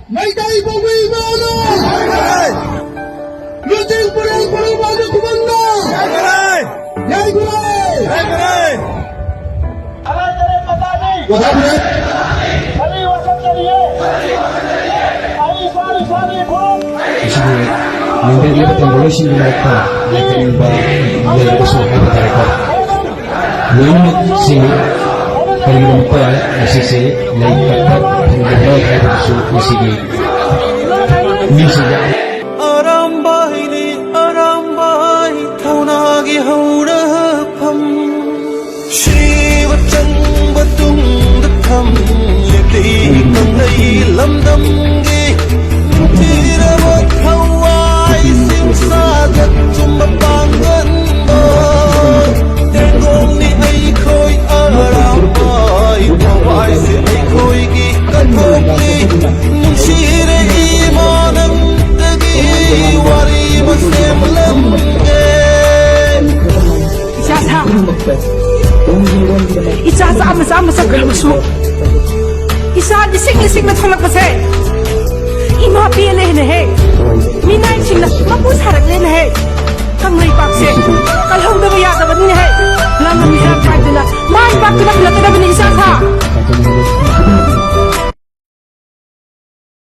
May tayo pag-iimano! Luting po rin po rin bago kumanda! Yay Gulay! Wala po rin? Sige, hindi dapat ang revolution ng lahat pa. Lahat ba nilalabasan ang pagkarekord. Ngayon sini, kalimutan pa, nasisi, lahat pa, pagkakaroon ay pagkasuot sige. Music 아람바이 타오나기 하우라팜 시와짱과 뚱득함 예띠 건너이 람담기 티라봇 하와이 심사gat tumapanganda Tengong ni ay ko'y aramay Hawaii si ay ko'y gikatokli Nung sire imanang wari masemlam Isasa ama-sama sa kalmuso. Isa dising-lising na tulak pa say. Ima pili na he. Minay sing na mapus harak na he. Kang may pakse. Kalhaw na maya dapat niya he. Langan niya kahit na. May bakit na pinatanabi ni Isasa.